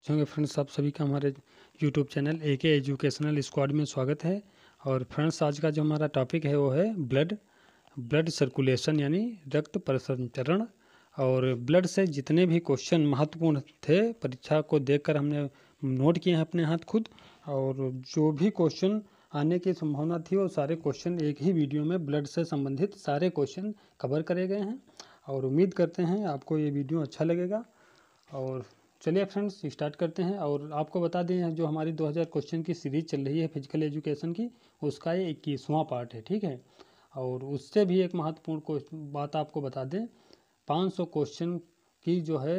चलिए फ्रेंड्स, आप सभी का हमारे YouTube channel AK educational squad में स्वागत है। और फ्रेंड्स, आज का जो हमारा टॉपिक है वो है ब्लड सर्कुलेशन यानी रक्त परिसंचरण। और ब्लड से जितने भी क्वेश्चन महत्वपूर्ण थे परीक्षा को देखकर हमने नोट किए हैं अपने हाथ खुद। और जो भी क्वेश्चन आने की संभावना थी वो सारे क्वेश्चन एक ही वीडियो में ब्लड से संबंधित सारे क्वेश्चन कवर करे गए हैं। और उम्मीद करते हैं आपको ये वीडियो अच्छा लगेगा। और चलिए फ्रेंड्स, स्टार्ट करते हैं। और आपको बता दें, जो हमारी 2000 क्वेश्चन की सीरीज चल रही है फिजिकल एजुकेशन की, उसका ये 21वां पार्ट है, ठीक है। और उससे भी एक महत्वपूर्ण बात आपको बता दें, 500 क्वेश्चन की जो है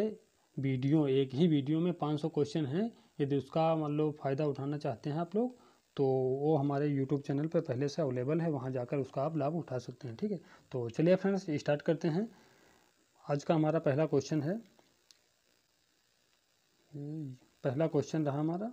वीडियो, एक ही वीडियो में 500 क्वेश्चन हैं। यदि उसका मतलब फ़ायदा उठाना चाहते हैं आप लोग, तो वो हमारे यूट्यूब चैनल पर पहले से अवेलेबल है, वहाँ जाकर उसका आप लाभ उठा सकते हैं, ठीक है। तो चलिए फ्रेंड्स, स्टार्ट करते हैं। आज का हमारा पहला क्वेश्चन है, पहला क्वेश्चन रहा हमारा,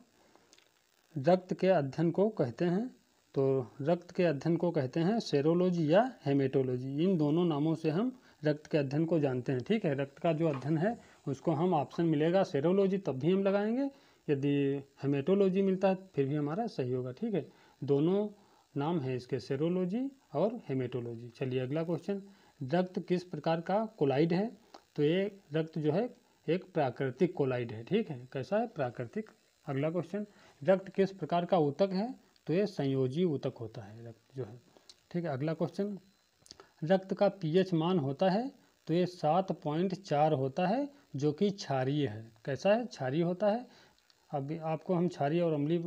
रक्त के अध्ययन को कहते हैं। तो रक्त के अध्ययन को कहते हैं सेरोलॉजी या हेमेटोलॉजी। इन दोनों नामों से हम रक्त के अध्ययन को जानते हैं, ठीक है। रक्त का जो अध्ययन है उसको हम ऑप्शन मिलेगा सेरोलॉजी तब भी हम लगाएंगे, यदि हेमेटोलॉजी मिलता है फिर भी हमारा सही होगा, ठीक है। दोनों नाम है इसके, सेरोलॉजी और हेमेटोलॉजी। चलिए अगला क्वेश्चन, रक्त किस प्रकार का कोलाइड है। तो ये रक्त जो है एक प्राकृतिक कोलाइड है, ठीक है। कैसा है? प्राकृतिक। अगला क्वेश्चन, रक्त किस प्रकार का ऊतक है। तो ये संयोजी ऊतक होता है रक्त जो है, ठीक है। अगला क्वेश्चन, रक्त का pH मान होता है। तो ये 7.4 होता है, जो कि क्षारीय है। कैसा है? क्षारीय होता है। अभी आपको हम क्षारीय और अम्लीय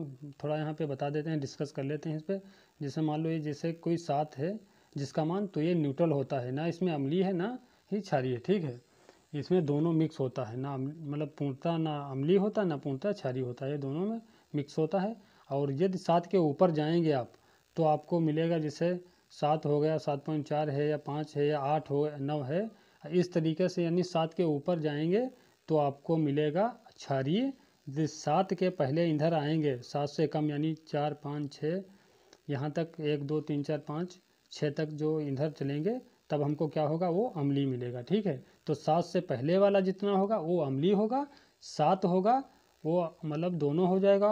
थोड़ा यहाँ पे बता देते हैं, डिस्कस कर लेते हैं इस पर। जैसे मान लो ये जैसे कोई 7 है जिसका मान, तो ये न्यूट्रल होता है, ना इसमें अम्लीय है ना ही क्षारीय, ठीक है। इसमें दोनों मिक्स होता है, ना मतलब पूर्णतः ना अम्लीय होता है ना पूर्णतः क्षारीय होता है, ये दोनों में मिक्स होता है। और यदि 7 के ऊपर जाएंगे आप, तो आपको मिलेगा, जैसे 7 हो गया, 7.4 है या 5 है या 8 हो 9 है, इस तरीके से, यानी 7 के ऊपर जाएंगे तो आपको मिलेगा क्षारीय। यदि 7 के पहले इधर आएंगे, 7 से कम यानी 4 5 6 यहाँ तक, 1 2 3 4 5 6 तक जो इधर चलेंगे, तब हमको क्या होगा, वो अम्लीय मिलेगा, ठीक है। तो 7 से पहले वाला जितना होगा वो अम्लीय होगा, 7 होगा वो मतलब दोनों हो जाएगा,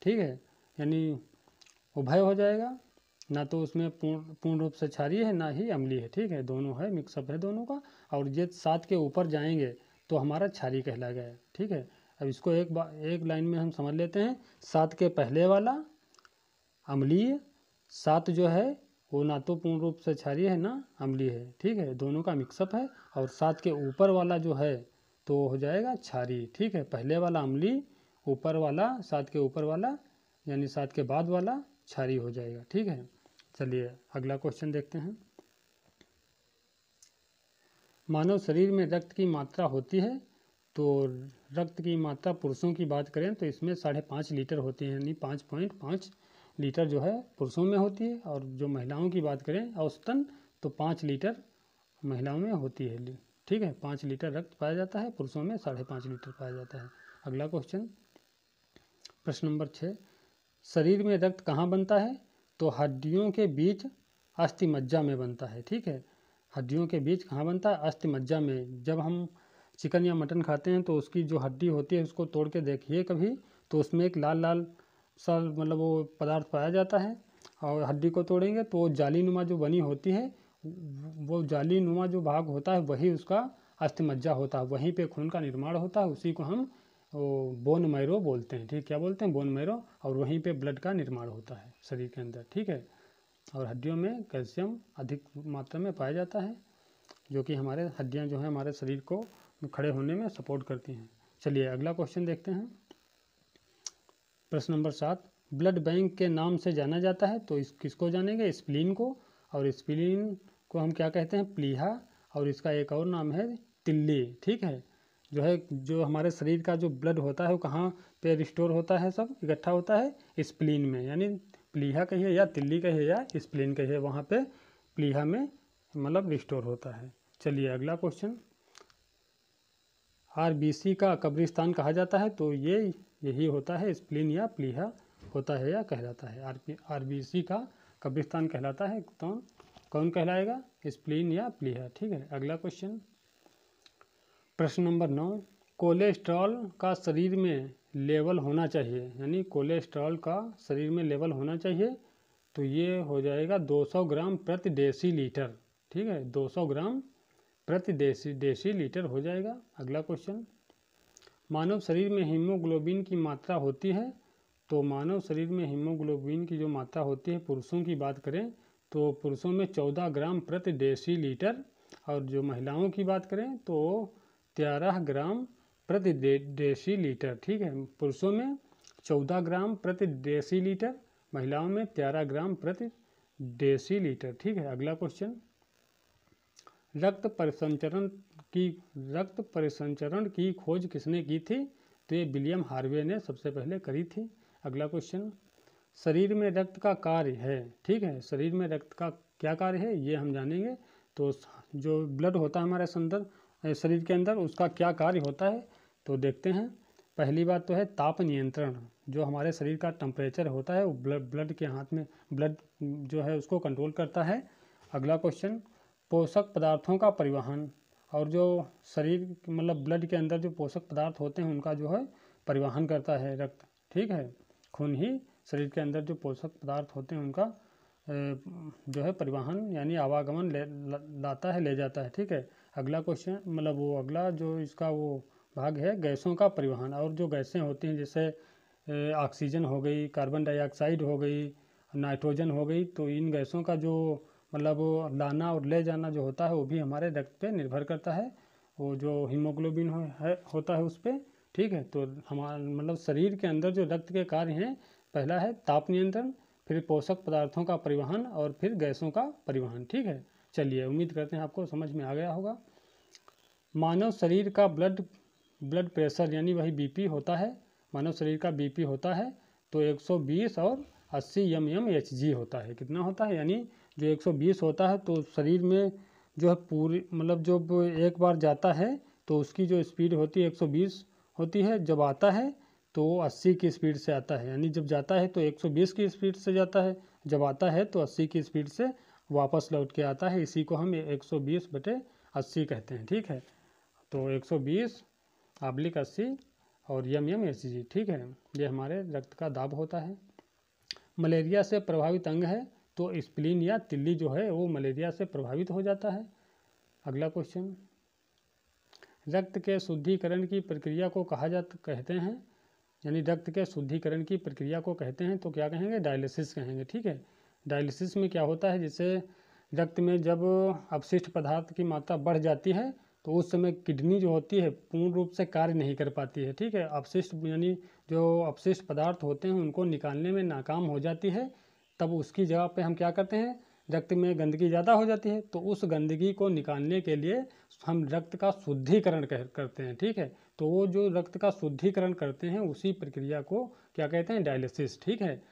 ठीक है। यानी उभय हो जाएगा, ना तो उसमें पूर्ण रूप से क्षारीय है ना ही अम्लीय है, ठीक है। दोनों है, मिक्सअप है दोनों का। और ये 7 के ऊपर जाएंगे तो हमारा क्षारीय कहला गया, ठीक है। अब इसको एक लाइन में हम समझ लेते हैं। 7 के पहले वाला अम्लीय, 7 जो है वो ना तो पूर्ण रूप से क्षारीय है ना अम्लीय है, ठीक है, दोनों का मिक्सअप है। और 7 के ऊपर वाला जो है तो हो जाएगा क्षारीय, ठीक है। पहले वाला अम्लीय, ऊपर वाला 7 के ऊपर वाला यानी 7 के बाद वाला क्षारीय हो जाएगा, ठीक है। चलिए अगला क्वेश्चन देखते हैं। मानव शरीर में रक्त की मात्रा होती है। तो रक्त की मात्रा पुरुषों की बात करें तो इसमें 5.5 लीटर होती है, यानी 5.5 लीटर जो है पुरुषों में होती है। और जो महिलाओं की बात करें औसतन, तो 5 लीटर महिलाओं में होती है, ठीक है। 5 लीटर रक्त पाया जाता है, पुरुषों में 5.5 लीटर पाया जाता है। अगला क्वेश्चन, प्रश्न नंबर 6, शरीर में रक्त कहाँ बनता है। तो हड्डियों के बीच अस्थि मज्जा में बनता है, ठीक है। हड्डियों के बीच कहाँ बनता है? अस्थि मज्जा में। जब हम चिकन या मटन खाते हैं तो उसकी जो हड्डी होती है उसको तोड़ के देखिए कभी, तो उसमें एक लाल लाल सा मतलब वो पदार्थ पाया जाता है। और हड्डी को तोड़ेंगे तो वो जाली नुमा जो बनी होती है, वो जाली नुमा जो भाग होता है वही उसका अस्थि मज्जा होता है, वहीं पे खून का निर्माण होता है, उसी को हम वो बोन मैरो बोलते हैं, ठीक। क्या बोलते हैं? Bone marrow. और वहीं पे ब्लड का निर्माण होता है शरीर के अंदर, ठीक है। और हड्डियों में कैल्शियम अधिक मात्रा में पाया जाता है, जो कि हमारे हड्डियां जो हैं हमारे शरीर को खड़े होने में सपोर्ट करती हैं। चलिए अगला क्वेश्चन देखते हैं। प्रश्न नंबर 7, ब्लड बैंक के नाम से जाना जाता है। तो इस किसको जानेंगे? स्प्लीन को। और स्प्लीन को हम क्या कहते हैं? प्लीहा। और इसका एक और नाम है तिल्ली, ठीक है। जो हमारे शरीर का जो ब्लड होता है वो कहाँ पे रिस्टोर होता है, सब इकट्ठा होता है स्प्लीन में, यानी प्लीहा कहिए या तिल्ली कहिए या स्प्लीन कहिए, वहाँ पे प्लीहा में मतलब रिस्टोर होता है। चलिए अगला क्वेश्चन, आरबीसी का कब्रिस्तान कहा जाता है। तो यही होता है, स्प्लीन या प्लीहा होता है या कहलाता है। आरबीसी का कब्रिस्तान कहलाता है। कौन कहलाएगा? स्प्लीन या प्लीहा, ठीक है। अगला क्वेश्चन, प्रश्न नंबर 9, कोलेस्ट्रॉल का शरीर में लेवल होना चाहिए, यानी कोलेस्ट्रॉल का शरीर में लेवल होना चाहिए, तो ये हो जाएगा 200 ग्राम प्रति डेसीलीटर। ठीक है, 200 ग्राम प्रति डेसीलीटर हो जाएगा। अगला क्वेश्चन, मानव शरीर में हीमोग्लोबिन की मात्रा होती है, तो मानव शरीर में हीमोग्लोबिन की जो मात्रा होती है, पुरुषों की बात करें तो पुरुषों में 14 ग्राम प्रति डेसीलीटर, और जो महिलाओं की बात करें तो 13 ग्राम प्रति डेसीलीटर। ठीक है, पुरुषों में 14 ग्राम प्रति डेसीलीटर, महिलाओं में 13 ग्राम प्रति डेसीलीटर। ठीक है, अगला क्वेश्चन, रक्त परिसंचरण की खोज किसने की थी, तो ये विलियम हार्वे ने सबसे पहले करी थी। अगला क्वेश्चन, शरीर में रक्त का कार्य है। ठीक है, शरीर में रक्त का क्या कार्य है ये हम जानेंगे। तो जो ब्लड होता है हमारे शरीर के अंदर, उसका क्या कार्य होता है तो देखते हैं। पहली बात तो है ताप नियंत्रण, जो हमारे शरीर का टेम्परेचर होता है वो ब्लड के हाथ में, ब्लड जो है उसको कंट्रोल करता है। अगला क्वेश्चन, पोषक पदार्थों का परिवहन, और जो शरीर मतलब ब्लड के अंदर जो पोषक पदार्थ होते हैं उनका जो है परिवहन करता है रक्त। ठीक है, खून ही शरीर के अंदर जो पोषक पदार्थ होते हैं उनका जो है परिवहन यानी आवागमन लाता है, ले जाता है। ठीक है, अगला क्वेश्चन मतलब वो अगला जो इसका वो भाग है गैसों का परिवहन, और जो गैसें होती हैं जैसे ऑक्सीजन हो गई, कार्बन डाइऑक्साइड हो गई, नाइट्रोजन हो गई, तो इन गैसों का जो मतलब लाना और ले जाना जो होता है वो भी हमारे रक्त पे निर्भर करता है, वो जो हीमोग्लोबिन होता है उस पर। ठीक है, तो हमारा मतलब शरीर के अंदर जो रक्त के कार्य हैं, पहला है ताप नियंत्रण, फिर पोषक पदार्थों का परिवहन, और फिर गैसों का परिवहन। ठीक है, चलिए उम्मीद करते हैं आपको समझ में आ गया होगा। मानव शरीर का ब्लड प्रेशर यानी वही बीपी होता है, मानव शरीर का बीपी होता है तो 120 और 80 mmHg होता है। कितना होता है, यानी जो 120 होता है तो शरीर में जो है पूरी मतलब जब एक बार जाता है तो उसकी जो स्पीड होती है 120 होती है, जब आता है तो 80 की स्पीड से आता है, यानी जब जाता है तो 120 की स्पीड से जाता है, जब आता है तो 80 की स्पीड से वापस लौट के आता है। इसी को हम 120/80 कहते हैं। ठीक है, तो 120/80 और mmHg। ठीक है, ये हमारे रक्त का दाब होता है। मलेरिया से प्रभावित अंग है, तो स्प्लीन या तिल्ली जो है वो मलेरिया से प्रभावित हो जाता है। अगला क्वेश्चन, रक्त के शुद्धिकरण की प्रक्रिया को कहते हैं, यानी रक्त के शुद्धिकरण की प्रक्रिया को कहते हैं तो क्या कहेंगे, डायलिसिस कहेंगे। ठीक है, डायलिसिस में क्या होता है, जैसे रक्त में जब अपशिष्ट पदार्थ की मात्रा बढ़ जाती है तो उस समय किडनी जो होती है पूर्ण रूप से कार्य नहीं कर पाती है। ठीक है, अपशिष्ट यानी जो अपशिष्ट पदार्थ होते हैं उनको निकालने में नाकाम हो जाती है, तब उसकी जगह पे हम क्या करते हैं, रक्त में गंदगी ज़्यादा हो जाती है तो उस गंदगी को निकालने के लिए हम रक्त का शुद्धिकरण करते हैं। ठीक है, तो वो जो रक्त का शुद्धिकरण करते हैं उसी प्रक्रिया को क्या कहते हैं, डायलिसिस। ठीक है,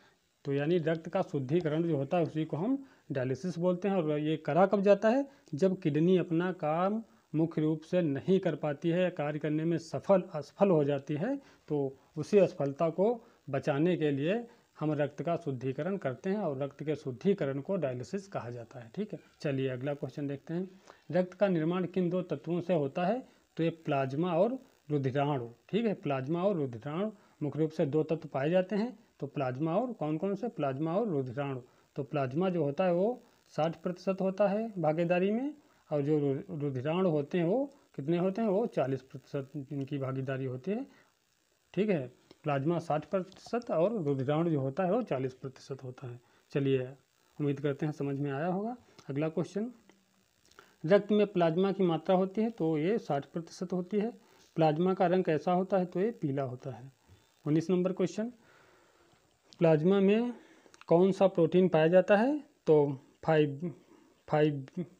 तो यानी रक्त का शुद्धिकरण जो होता है उसी को हम डायलिसिस बोलते हैं। और ये करा कब जाता है, जब किडनी अपना काम मुख्य रूप से नहीं कर पाती है, कार्य करने में असफल हो जाती है, तो उसी असफलता को बचाने के लिए हम रक्त का शुद्धिकरण करते हैं और रक्त के शुद्धिकरण को डायलिसिस कहा जाता है। ठीक है, चलिए अगला क्वेश्चन देखते हैं। रक्त का निर्माण किन दो तत्वों से होता है, तो ये प्लाज्मा और रुधिराणु। ठीक है, प्लाज्मा और रुधिराणु मुख्य रूप से दो तत्व पाए जाते हैं, तो प्लाज्मा और कौन कौन से, प्लाज्मा और रुधिराणु। तो प्लाज्मा जो होता है वो 60% होता है भागीदारी में, और जो रुधिराणु होते हैं वो कितने होते हैं, वो 40% इनकी भागीदारी होती है। ठीक है, प्लाज्मा 60% और रुधिराणु जो होता है वो 40% होता है। चलिए उम्मीद करते हैं समझ में आया होगा। अगला क्वेश्चन, रक्त में प्लाज्मा की मात्रा होती है तो ये 60% होती है। प्लाज्मा का रंग कैसा होता है, तो ये पीला होता है। 19 नंबर क्वेश्चन, प्लाज्मा में कौन सा प्रोटीन पाया जाता है, तो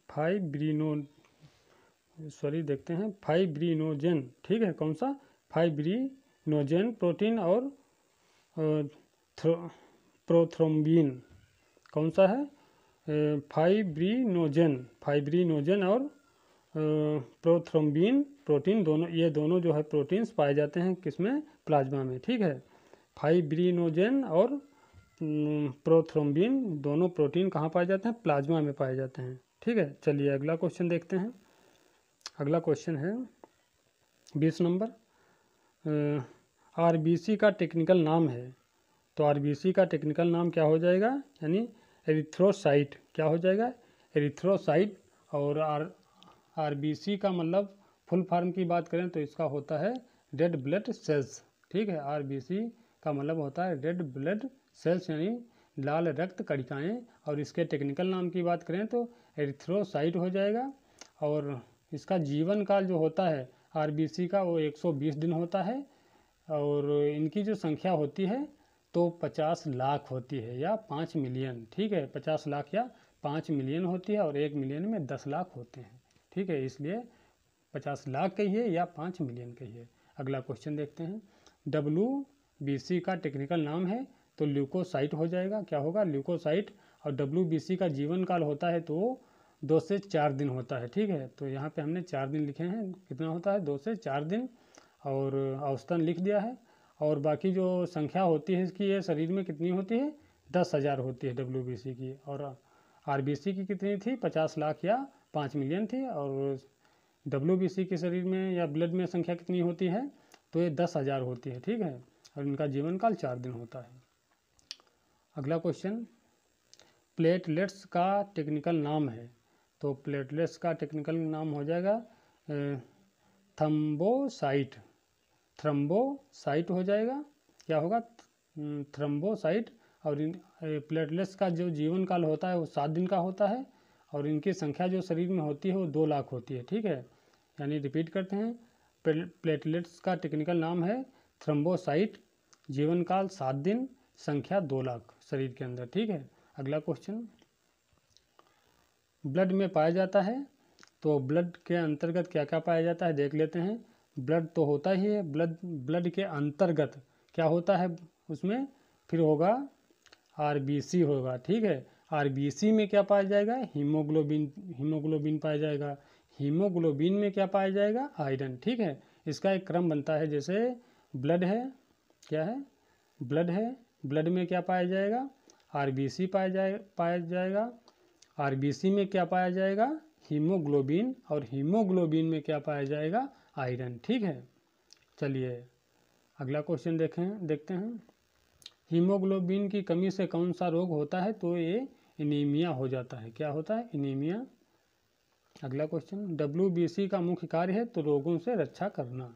फाइब्रिनोजन। ठीक है, कौन सा, फाइब्रिनोजन प्रोटीन, और प्रोथ्रोम्बिन। कौन सा है, फाइब्रिनोजन और प्रोथ्रोम्बिन प्रोटीन, दोनों ये दोनों जो है प्रोटीन्स पाए जाते हैं किसमें, प्लाज्मा में। ठीक है, फाइब्रिनोजन और प्रोथ्रोम्बिन दोनों प्रोटीन कहाँ पाए जाते हैं, प्लाज्मा में पाए जाते हैं। ठीक है, चलिए अगला क्वेश्चन देखते हैं। अगला क्वेश्चन है 20 नंबर, आरबीसी का टेक्निकल नाम है, तो आरबीसी का टेक्निकल नाम क्या हो जाएगा, यानी एरिथ्रोसाइट, क्या हो जाएगा, एरिथ्रोसाइट। और आरबीसी का मतलब फुल फॉर्म की बात करें तो इसका होता है रेड ब्लड सेल्स। ठीक है, आरबीसी का मतलब होता है रेड ब्लड सेल्स, यानी लाल रक्त कणिकाएँ। और इसके टेक्निकल नाम की बात करें तो एरिथ्रोसाइट हो जाएगा। और इसका जीवन काल जो होता है आरबीसी का वो 120 दिन होता है। और इनकी जो संख्या होती है तो 50 लाख होती है या 5 मिलियन। ठीक है, 50 लाख या 5 मिलियन होती है और 1 मिलियन में 10 लाख होते हैं। ठीक है, इसलिए 50 लाख कहिए या 5 मिलियन कहिए। अगला क्वेश्चन देखते हैं। WBC का टेक्निकल नाम है तो ल्यूकोसाइट हो जाएगा, क्या होगा, ल्यूकोसाइट। और WBC का जीवन काल होता है तो 2 से 4 दिन होता है। ठीक है, तो यहाँ पे हमने 4 दिन लिखे हैं, कितना होता है 2 से 4 दिन, और औसतन लिख दिया है। और बाकी जो संख्या होती है इसकी, ये शरीर में कितनी होती है, 10,000 होती है WBC की। और RBC की कितनी थी, 50 लाख या 5 मिलियन थी। और WBC के शरीर में या ब्लड में संख्या कितनी होती है, तो ये 10,000 होती है। ठीक है, और इनका जीवन काल 4 दिन होता है। अगला क्वेश्चन, प्लेटलेट्स का टेक्निकल नाम है, तो प्लेटलेट्स का टेक्निकल नाम हो जाएगा थ्रम्बोसाइट, थ्रम्बोसाइट हो जाएगा, क्या होगा, थ्रम्बोसाइट। और इन प्लेटलेट्स का जो जीवन काल होता है वो 7 दिन का होता है। और इनकी संख्या जो शरीर में होती है वो 2 लाख होती है। ठीक है, यानी रिपीट करते हैं, प्लेटलेट्स का टेक्निकल नाम है थ्रम्बोसाइट, जीवन काल 7 दिन, संख्या 2 लाख शरीर के अंदर। ठीक है, अगला क्वेश्चन, ब्लड में पाया जाता है, तो ब्लड के अंतर्गत क्या क्या पाया जाता है देख लेते हैं। ब्लड तो होता ही है, ब्लड के अंतर्गत क्या होता है उसमें, फिर होगा आरबीसी होगा। ठीक है, आरबीसी में क्या पाया जाएगा, हीमोग्लोबिन, हीमोग्लोबिन पाया जाएगा। हीमोग्लोबिन में क्या पाया जाएगा, आयरन। ठीक है, इसका एक क्रम बनता है, जैसे ब्लड है, क्या है, ब्लड है, ब्लड में क्या पाया जाएगा, आरबीसी पाया जाएगा। आरबीसी में क्या पाया जाएगा, हीमोग्लोबिन। और हीमोग्लोबिन में क्या पाया जाएगा, आयरन। ठीक है, चलिए अगला क्वेश्चन देखते हैं। हीमोग्लोबिन की कमी से कौन सा रोग होता है, तो ये एनीमिया हो जाता है, क्या होता है, एनीमिया। अगला क्वेश्चन, WBC का मुख्य कार्य है, तो रोगों से रक्षा करना।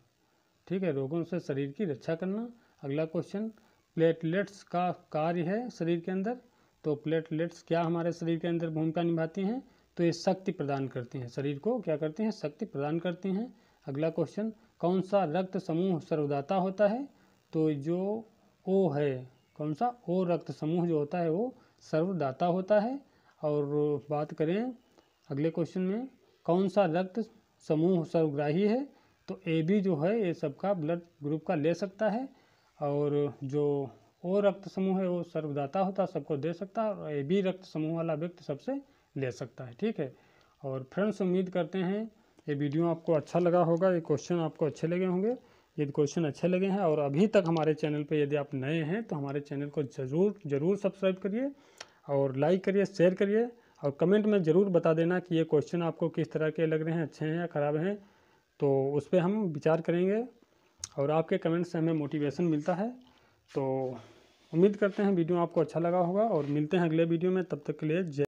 ठीक है, रोगों से शरीर की रक्षा करना। अगला क्वेश्चन, प्लेटलेट्स का कार्य है शरीर के अंदर, तो प्लेटलेट्स क्या हमारे शरीर के अंदर भूमिका निभाती हैं, तो ये शक्ति प्रदान करती हैं, शरीर को क्या करती हैं, शक्ति प्रदान करती हैं। अगला क्वेश्चन, कौन सा रक्त समूह सर्वदाता होता है, तो जो ओ है, कौन सा, ओ रक्त समूह जो होता है वो सर्वदाता होता है। और बात करें अगले क्वेश्चन में, कौन सा रक्त समूह सर्वग्राही है, तो AB जो है ये सबका ब्लड ग्रुप का ले सकता है। और जो ओ रक्त समूह है वो सर्वदाता होता है, सबको दे सकता है। और AB रक्त समूह वाला व्यक्ति सबसे ले सकता है। ठीक है, और फ्रेंड्स उम्मीद करते हैं ये वीडियो आपको अच्छा लगा होगा, ये क्वेश्चन आपको अच्छे लगे होंगे। यदि क्वेश्चन अच्छे लगे हैं और अभी तक हमारे चैनल पे यदि आप नए हैं तो हमारे चैनल को ज़रूर सब्सक्राइब करिए और लाइक करिए, शेयर करिए। और कमेंट में ज़रूर बता देना कि ये क्वेश्चन आपको किस तरह के लग रहे हैं, अच्छे हैं या ख़राब हैं, तो उस पर हम विचार करेंगे। और आपके कमेंट से हमें मोटिवेशन मिलता है। तो उम्मीद करते हैं वीडियो आपको अच्छा लगा होगा और मिलते हैं अगले वीडियो में, तब तक के लिए जय।